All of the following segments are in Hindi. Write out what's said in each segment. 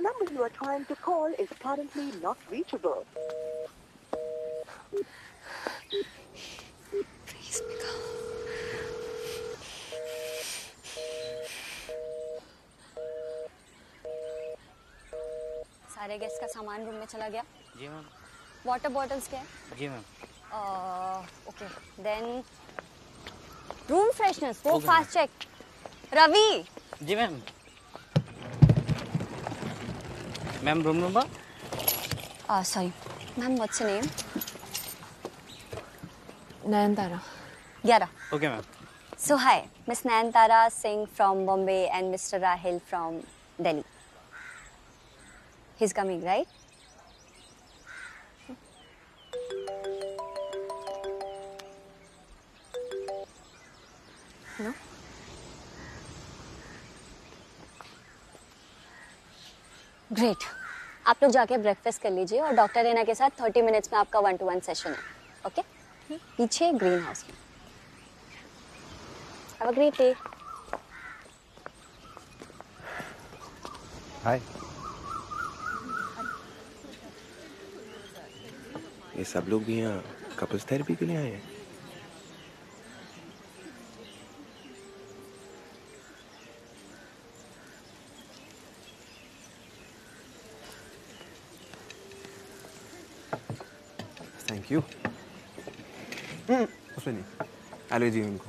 The number you are trying to call is currently not reachable. Please pick up. सारे गेस्ट का सामान रूम में चला गया? जी मैम। वाटर बॉटल्स क्या है? जी ma'am. Okay then room fresheners वो फास्ट चेक। रवि। जी ma'am. Ma'am room number? Sorry ma'am, what's your name? Nayanthara. 11. Okay ma'am. So hi, Miss Nayantara Singh from Bombay and Mr. Rahil from Delhi. He's coming, right? No? Great. आप लोग जाके ब्रेकफास्ट कर लीजिए और डॉक्टर रेना के साथ 30 मिनट्स में आपका 1-to-1 सेशन है, ओके? पीछे ग्रीन हाउस में। Have a great day. Hi. ये सब लोग भी यहाँ कपल्स थेरेपी के लिए आए हैं। Thank you. उसमें नहीं, एलर्जी है उनको।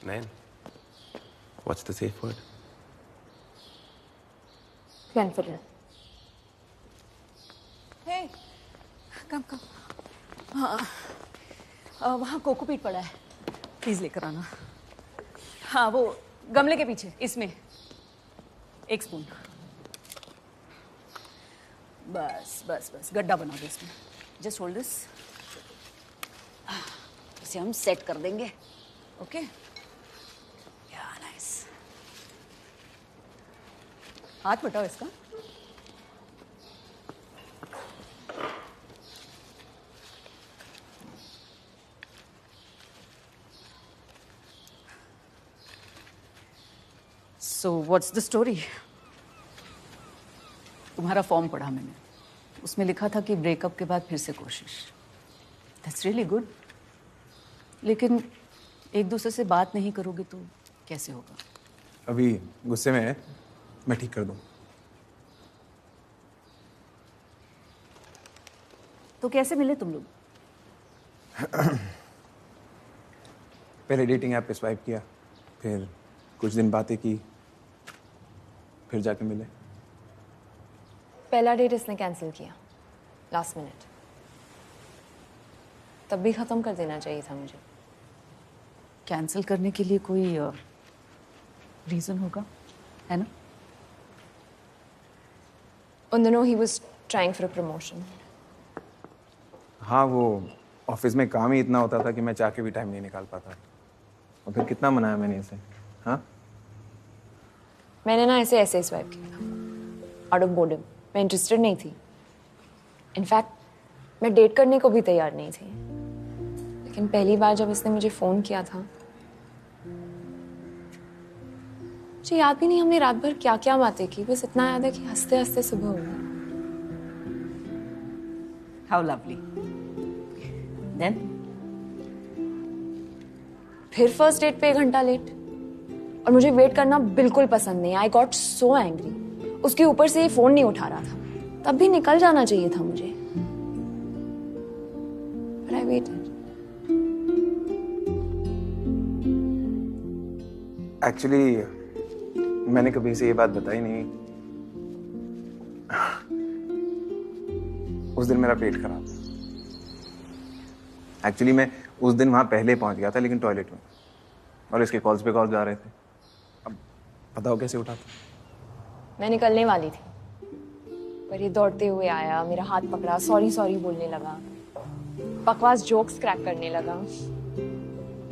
Nayan, what's the safe word? Clenfiddle. Hey, come. हाँ, वहाँ कोकोपीट पड़ा है, प्लीज लेकर आना। हाँ, वो गमले के पीछे, इसमें 1 स्पून। बस गड्ढा बना दो इसमें। जस्ट होल्ड दिस, इसे हम सेट कर देंगे, ओके? या नाइस। हाथ बटाओ इसका। So what's the story? तुम्हारा फॉर्म पढ़ा मैंने, उसमें लिखा था कि ब्रेकअप के बाद फिर से कोशिश। That's really good. लेकिन एक दूसरे से बात नहीं करोगे तो कैसे होगा? अभी गुस्से में है, मैं ठीक कर दूँ। तो कैसे मिले तुम लोग? पहले डेटिंग ऐप पे स्वाइप किया, फिर कुछ दिन बातें की, फिर जाके मिले। पहला डेट इसने कैंसिल किया लास्ट मिनट, तब भी खत्म कर देना चाहिए था मुझे। कैंसिल करने के लिए कोई रीजन होगा, है ना? उन दिनों he was trying for a promotion. हाँ, वो ऑफिस में काम ही इतना होता था कि मैं चाह के भी टाइम नहीं निकाल पाता। और फिर कितना मनाया मैंने इसे। हाँ, मैंने ना ऐसे स्वाइप किया आउट ऑफ बोर्डम। मैं इंटरेस्टेड नहीं थी, इनफैक्ट मैं डेट करने को भी तैयार नहीं थी। लेकिन पहली बार जब इसने मुझे फोन किया था, मुझे याद भी नहीं हमने रात भर क्या क्या बातें की, बस इतना याद है कि हंसते हंसते सुबह हो गई। How lovely. देन फिर फर्स्ट डेट पे 1 घंटा लेट, और मुझे वेट करना बिल्कुल पसंद नहीं। I got so angry. उसके ऊपर से ये फोन नहीं उठा रहा था, तब भी निकल जाना चाहिए था मुझे। But I waited. एक्चुअली मैंने कभी इसे ये बात बताई नहीं। उस दिन मेरा पेट खराब था। एक्चुअली मैं उस दिन वहां पहले पहुंच गया था, लेकिन टॉयलेट में, और इसके कॉल्स पे कॉल जा रहे थे। अब बताओ कैसे उठा था? मैं निकलने वाली थी, पर ये दौड़ते हुए आया, मेरा हाथ पकड़ा, सॉरी बोलने लगा, बकवास जोक्स क्रैक करने लगा।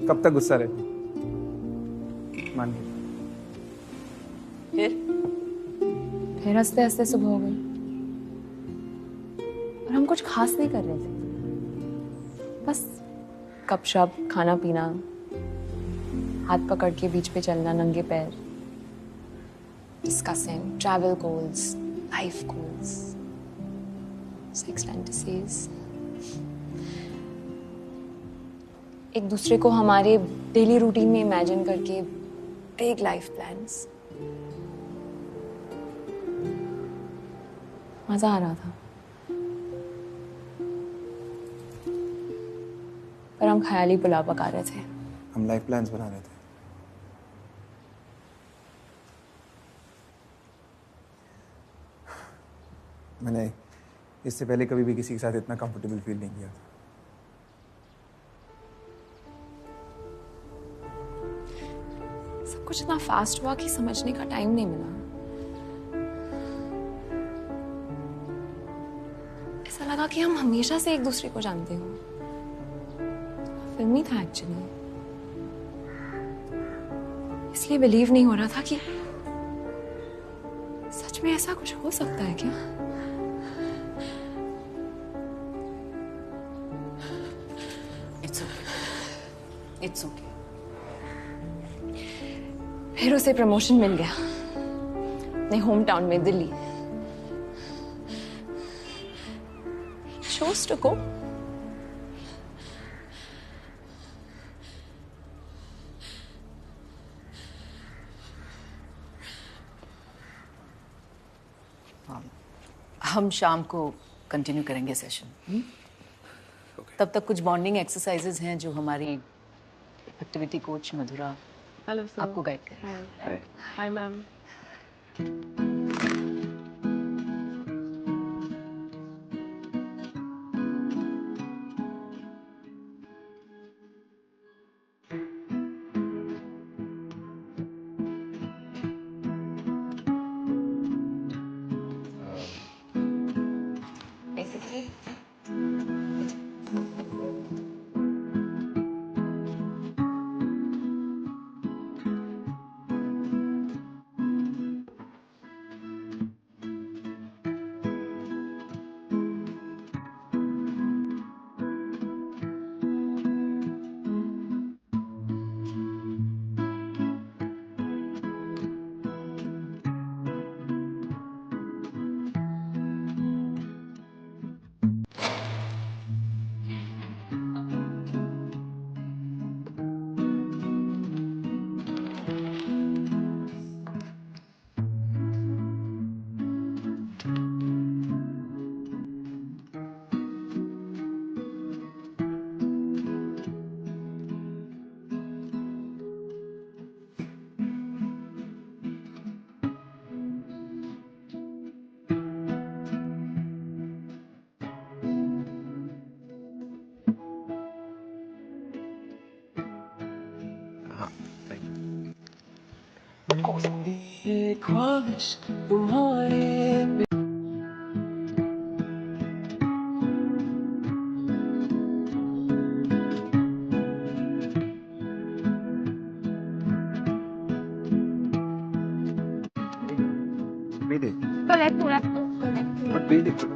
कब तक गुस्सा रहती? मान गई। फिर हंसते हंसते सुबह हो गई। कुछ खास नहीं कर रहे थे, बस गपशप, खाना पीना, हाथ पकड़ के बीच पे चलना नंगे पैर, discussing travel goals, life goals, sex fantasies, एक दूसरे को हमारे डेली रूटीन में इमेजिन करके बिग लाइफ प्लान्स। मजा आ रहा था, पर हम ख्याली पुलाव पका रहे थे। हम लाइफ प्लान्स बना रहे थे। मैंने इससे पहले कभी भी किसी के साथ इतना कंफर्टेबल फील नहीं किया था। सब कुछ इतना फास्ट हुआ कि समझने का टाइम नहीं मिला। ऐसा लगा कि हम हमेशा से एक दूसरे को जानते हो। फिल्मी था एक्चुअली, इसलिए बिलीव नहीं हो रहा था कि सच में ऐसा कुछ हो सकता है क्या। It's okay. फिर उसे प्रमोशन मिल गया अपने होम टाउन में, दिल्ली। chose to go. हम शाम को कंटिन्यू करेंगे सेशन। तब तक कुछ बॉन्डिंग एक्सरसाइजेज हैं जो हमारी एक्टिविटी कोच मधुरा आपको गाइड करें। Hi ma'am.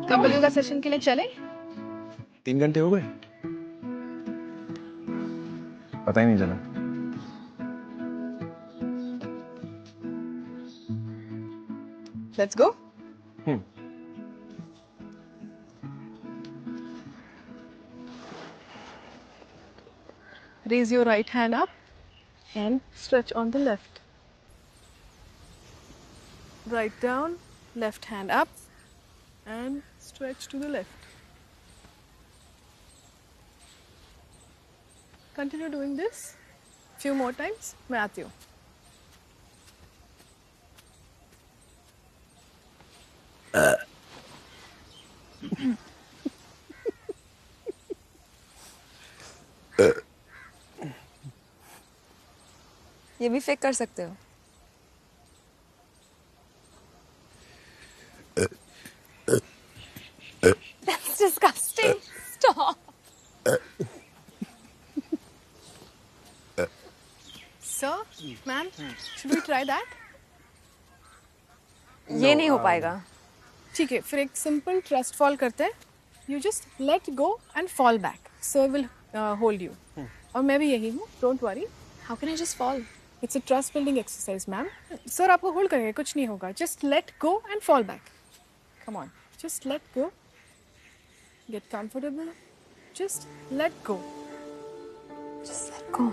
कबड्डी का सेशन के लिए चले? 3 घंटे हो गए, पता ही नहीं चला। Let's go. Raise your right hand up and stretch on the left. Right down, left hand up and stretch to the left. Continue doing this few more times. मैं आती हूँ। ये भी फेक कर सकते हो। That's disgusting. Stop. Sir, ma'am, should we try that? ये नहीं हो पाएगा। ठीक है, फिर एक सिंपल ट्रस्ट फॉल करते हैं। You just let go and fall back. Sir will hold you. और मैं भी यही हूँ. Don't worry. How can I just fall? It's a trust building exercise, ma'am. Sir आपको hold करेंगे, कुछ नहीं होगा. Just let go and fall back. Come on. Just let go. Get comfortable. Just let go. Just let go.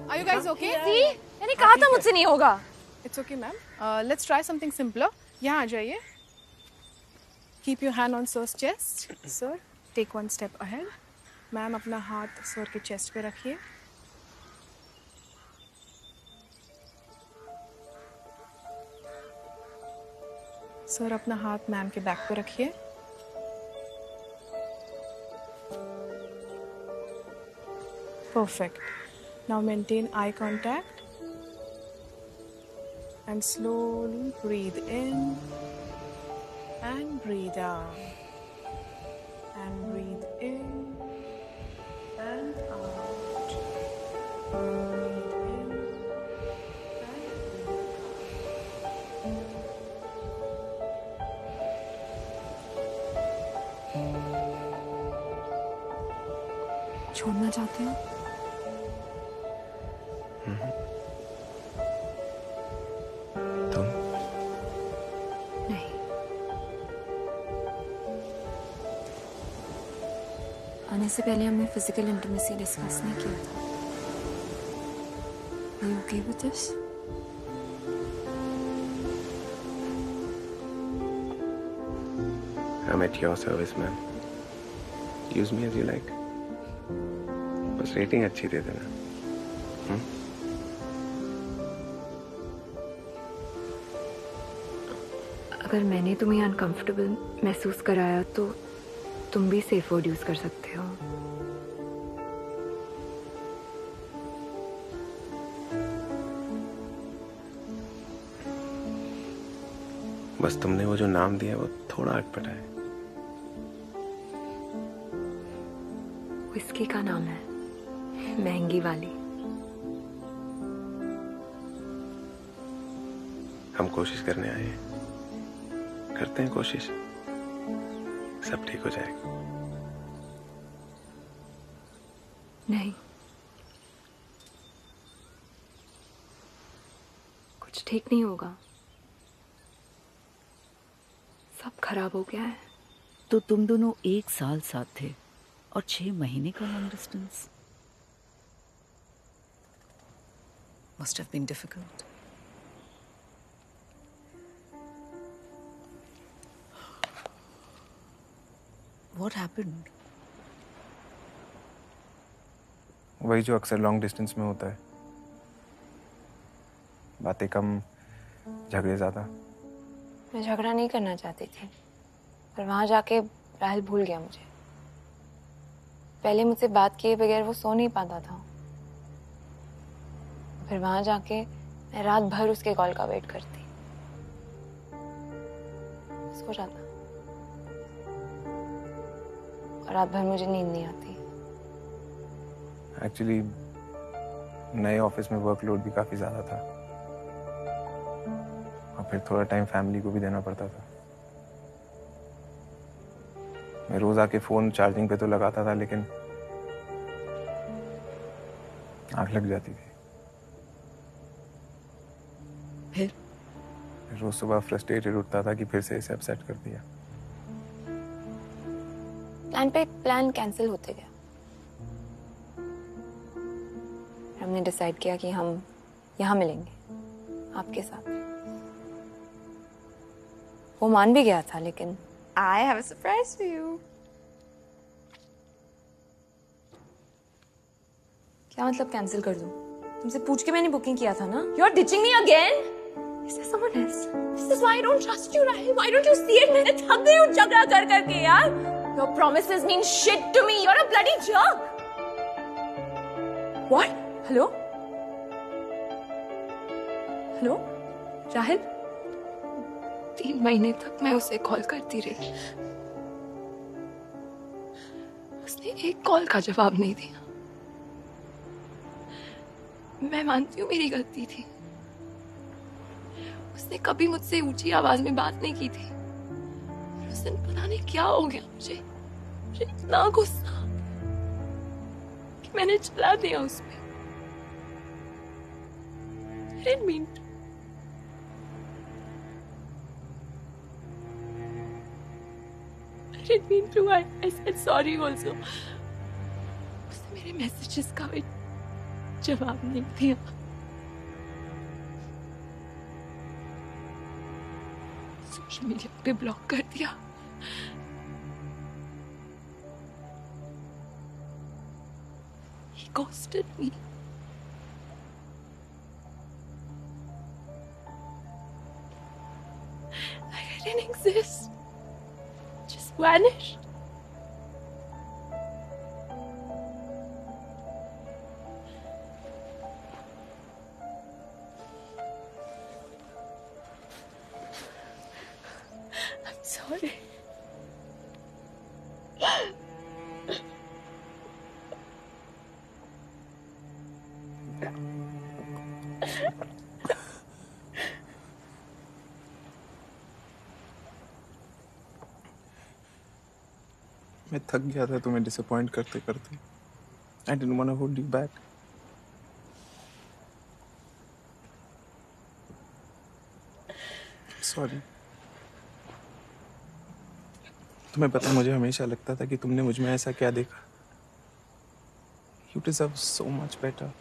Are you guys okay? मैंने कहा था मुझसे नहीं होगा. It's okay, ma'am. Let's try something simpler. यहाँ आ जाइए. Keep your hand on sir's chest. Sir, take one step ahead. Ma'am, अपना हाथ sir के chest पे रखिए. Sir, अपना हाथ ma'am के back पे रखिए. Perfect. Now maintain eye contact. And slowly breathe in and breathe out. And breathe in and out. Breathe in and breathe out. छोड़ना चाहते हो? तुम नहीं. आने से पहले हमने फिजिकल इंटीमेसी डिस्कस नहीं किया था. Are you okay with this? I'm at your service, ma'am. Use me as you like. बस रेटिंग अच्छी दे देना. अगर मैंने तुम्हें अनकंफर्टेबल महसूस कराया तो तुम भी सेफ वर्ड यूज कर सकते हो. बस तुमने वो जो नाम दिया वो थोड़ा अटपटा है. विस्की का नाम है, महंगी वाली. हम कोशिश करने आए हैं. करते हैं कोशिश. सब ठीक हो जाएगा. नहीं, कुछ ठीक नहीं होगा. सब खराब हो गया है. तो तुम दोनों 1 साल साथ थे और 6 महीने का long distance. Must have been difficult. What happened? वही जो अक्सर लॉन्ग डिस्टेंस में होता है. बातें कम, झगड़े ज्यादा. मैं झगड़ा नहीं करना चाहती थी, पर वहां जाके राहुल भूल गया मुझे. पहले मुझसे बात किए बगैर वो सो नहीं पाता था. फिर वहां जाके मैं रात भर उसके कॉल का वेट करती. सो जाता और रात भर मुझे नींद नहीं आती. एक्चुअली नए ऑफिस में वर्कलोड भी काफी ज्यादा था और फिर थोड़ा टाइम फैमिली को भी देना पड़ता था. मैं रोज आके फोन चार्जिंग पे तो लगाता था लेकिन आग लग जाती थी. फिर रोज सुबह फ्रस्ट्रेटेड उठता था कि फिर से इसे अपसेट कर दिया. प्लान पे प्लान कैंसिल होते गया. हमने डिसाइड किया कि हम यहाँ मिलेंगे आपके साथ. वो मान भी गया था, लेकिन I have a surprise for you. क्या मतलब कैंसिल कर दूं? तुमसे पूछ के मैंने बुकिंग किया था ना. You're ditching me again? Is there someone else? This is why I don't trust you, Rahil. Why don't you see it? मैंने थक गई हूँ झगड़ा कर करके यार. Your promises mean shit to me. You're a bloody jerk. What? Hello? Hello? Rahil? 3 महीने तक मैं उसे कॉल करती रही. उसने एक कॉल का जवाब नहीं दिया। मैं मानती हूँ मेरी गलती थी। उसने कभी मुझसे ऊंची आवाज में बात नहीं की थी। उस दिन पता नहीं क्या हो गया मुझे इतना गुस्सा कि मैंने चला दिया उसमें। I didn't mean to. I didn't mean to. I said sorry also. उसने मेरे मैसेजेस का भी जवाब नहीं दिया। सोशल मीडिया पे ब्लॉक कर दिया। He ghosted me. Like I didn't exist. Just vanished. I'm sorry. मैं थक गया था तुम्हें डिसअपॉइंट करते करते। I didn't want to hold you back. Sorry. तुम्हें पता है, मुझे हमेशा लगता था कि तुमने मुझ में ऐसा क्या देखा। You deserve so much better.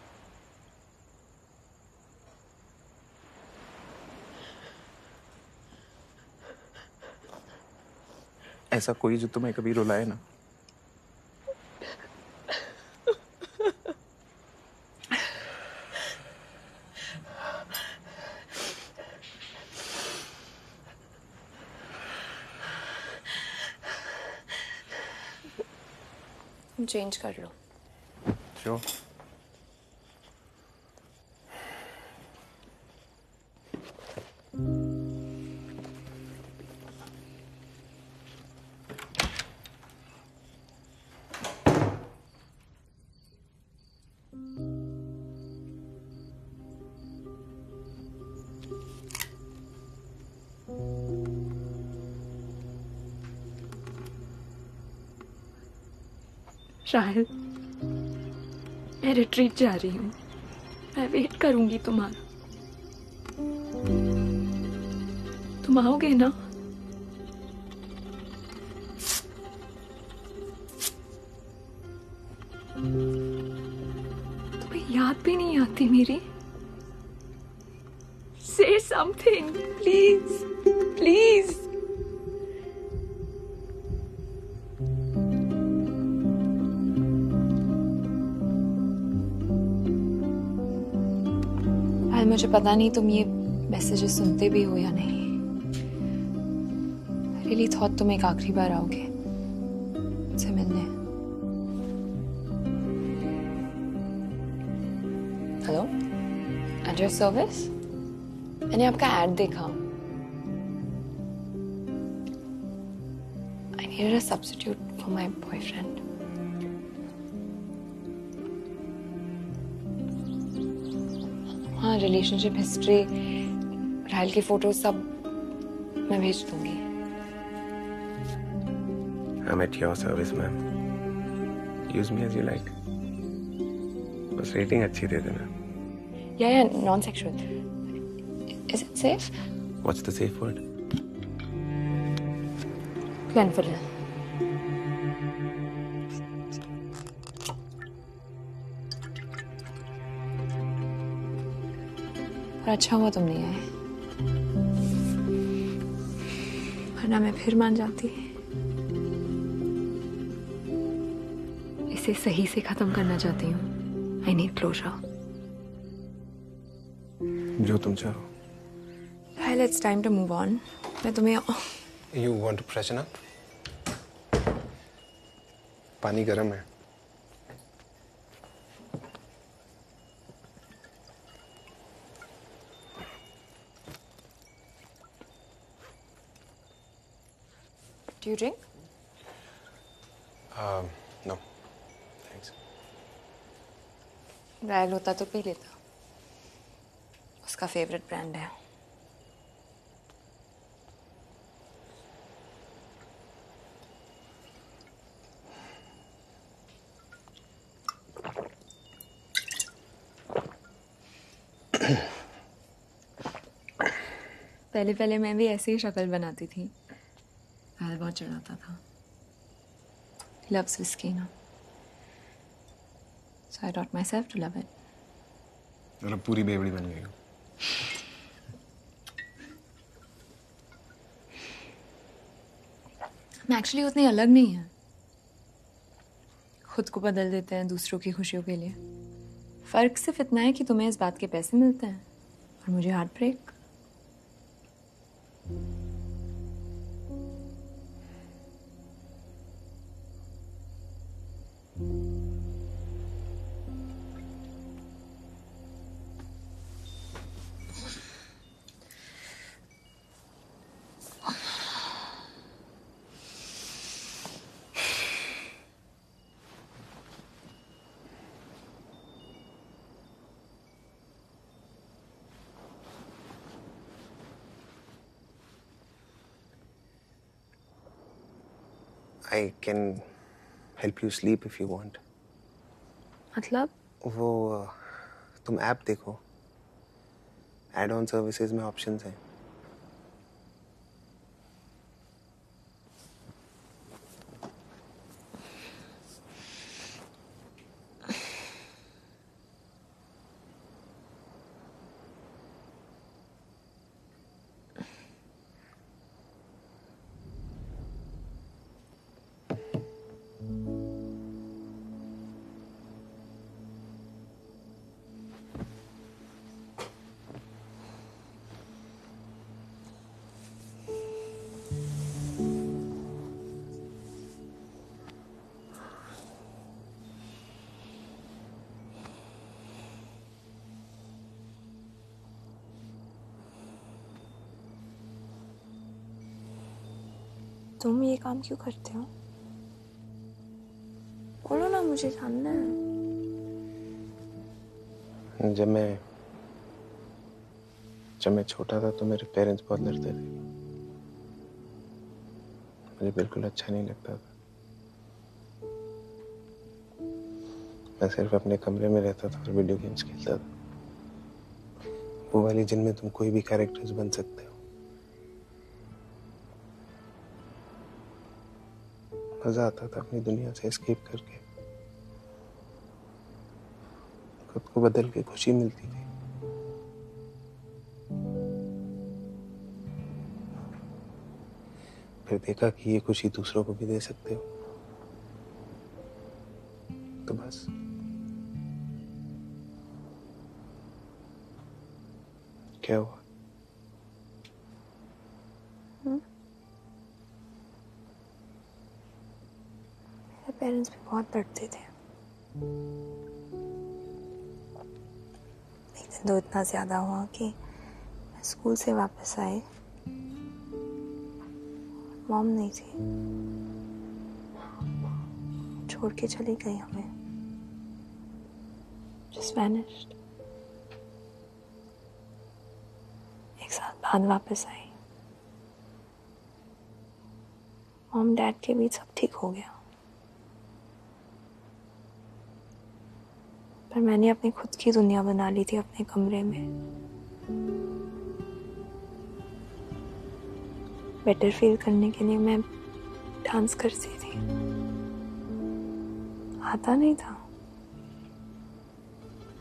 ऐसा कोई जो तुम्हें कभी रुलाए ना। तुम चेंज कर लो। Sure. शाहिद, मैं रिट्रीट जा रही हूँ। मैं वेट करूंगी तुम्हारा। तुम आओगे ना? तुम्हें याद भी नहीं आती मेरी? Say something, please, please. मुझे पता नहीं तुम ये मैसेजेस सुनते भी हो या नहीं। I really thought तुम एक आखिरी बार आओगे मुझसे मिलने। Hello, at your service. मैंने आपका ऐड देखा। I needed a substitute for my boyfriend. हाँ, रिलेशनशिप हिस्ट्री, राहुल की फोटो सब मैं भेज दूंगी। I'm at your service, ma'am. Use me as you like. बस रेटिंग अच्छी दे देना। Yeah, non-sexual. Is it safe? What's the safe word? Glenfiddle. और अच्छा हुआ तुम नहीं आए, वरना मैं फिर मान जाती। इसे सही से खत्म करना चाहती हूँ। I need closure. जो तुम चाहो। Well, it's time to move on. मैं तुम्हें You want to freshen up? पानी गर्म है। Do you drink? No. Royal होता तो पी लेता, उसका फेवरेट ब्रांड है। पहले पहले मैं भी ऐसे ही शक्ल बनाती थी, रायल बहुत चढ़ाता था। Loves whiskey, no? So I taught myself to love it. मतलब पूरी बेवड़ी बन गई हो। हम एक्चुअली उतनी अलग नहीं है। खुद को बदल देते हैं दूसरों की खुशियों के लिए। फर्क सिर्फ इतना है कि तुम्हें इस बात के पैसे मिलते हैं और मुझे heartbreak. I can help you sleep if you want. मतलब? वो तुम ऐप देखो, एड ऑन सर्विसेज में ऑप्शंस हैं। तुम ये काम क्यों करते हो? बोलो ना, मुझे जानना है। जब मैं छोटा था तो मेरे पेरेंट्स बहुत लड़ते थे। मुझे बिल्कुल अच्छा नहीं लगता था। मैं सिर्फ अपने कमरे में रहता था और वीडियो गेम्स खेलता था, वो वाली जिनमें तुम कोई भी कैरेक्टर्स बन सकते हो। मजा आता था अपनी दुनिया से एस्केप करके, खुद को बदल के खुशी मिलती थी। फिर देखा कि ये खुशी दूसरों को भी दे सकते हो, तो बस क्या हुआ? मेरे पेरेंट्स भी बहुत लड़ते थे। एक दिन तो इतना ज्यादा हुआ कि मैं स्कूल से वापस आई, मॉम नहीं थी, छोड़ के चली गई हमें, just vanished। एक साल बाद वापस आई, मॉम डैड के बीच सब ठीक हो गया, पर मैंने अपनी खुद की दुनिया बना ली थी अपने कमरे में। बेटर फील करने के लिए मैं डांस करती थी, आता नहीं था,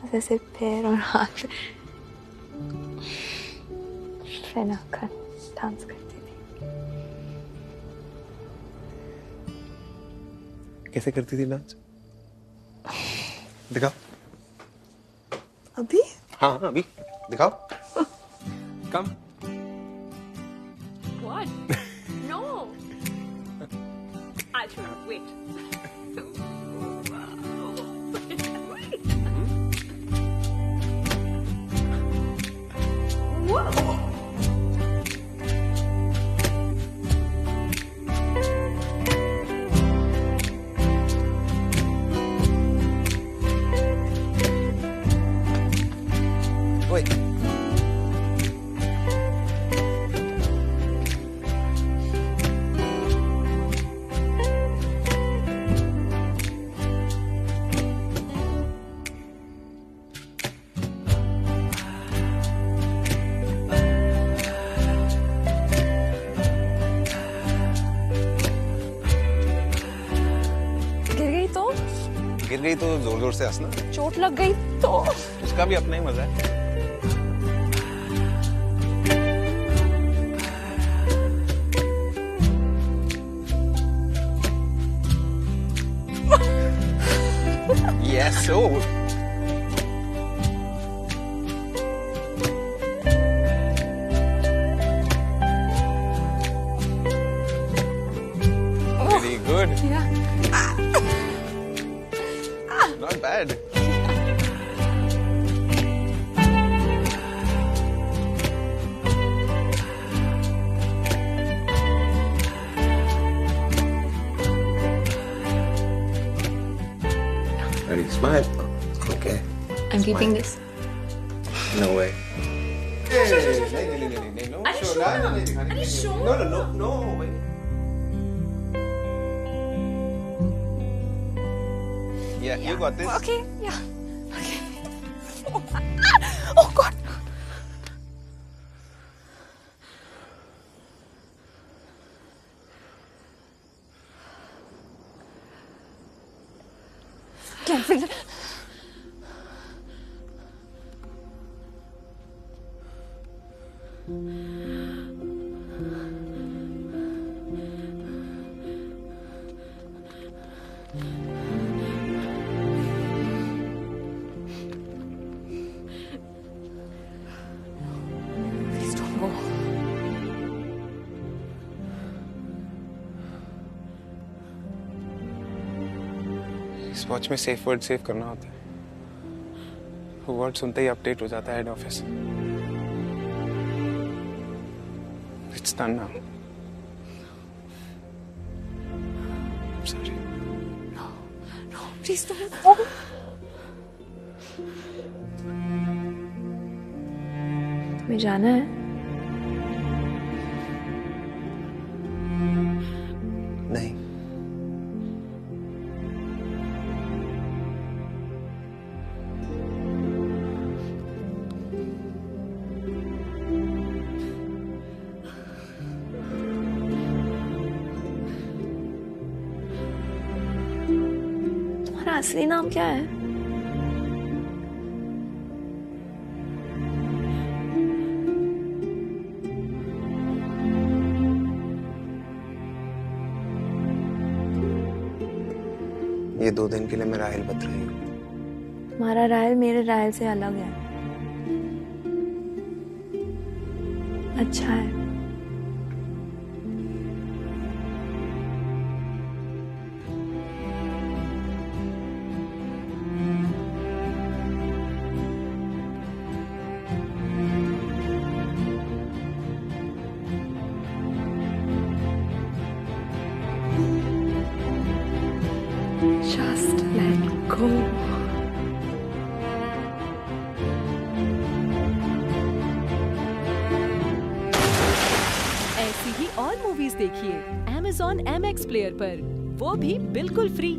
बस ऐसे पैर और हाथ फैलाकर डांस करती थी। कैसे करती थी डांस? दिखाओ। अभी? हाँ अभी दिखाओ। कम। What? No. I should wait. Whoa. गिर गई तो जोर जोर से हंसना, चोट लग गई तो उसका भी अपना ही मजा है। Yes, so. Very good. Yeah. Not bad. Ready, smile. Okay. I'm keeping this. No way. No, no, wait. Yeah, you got this. Okay, yeah. Okay. Oh God. Can't figure. Please don't go. इस वॉच में सेफ वर्ड सेव करना होता है। वो वर्ड सुनते ही अपडेट हो जाता है head office. It's done now. I'm sorry. No, please don't go. तुम्हें जाना है? नहीं। तुम्हारा असली नाम क्या है? ये 2 दिन के लिए मैं राहिल बत रही हूँ। तुम्हारा राहिल मेरे राहिल से अलग है। अच्छा है। Just let go. ऐसी ही और मूवीज देखिए Amazon MX प्लेयर पर, वो भी बिल्कुल फ्री।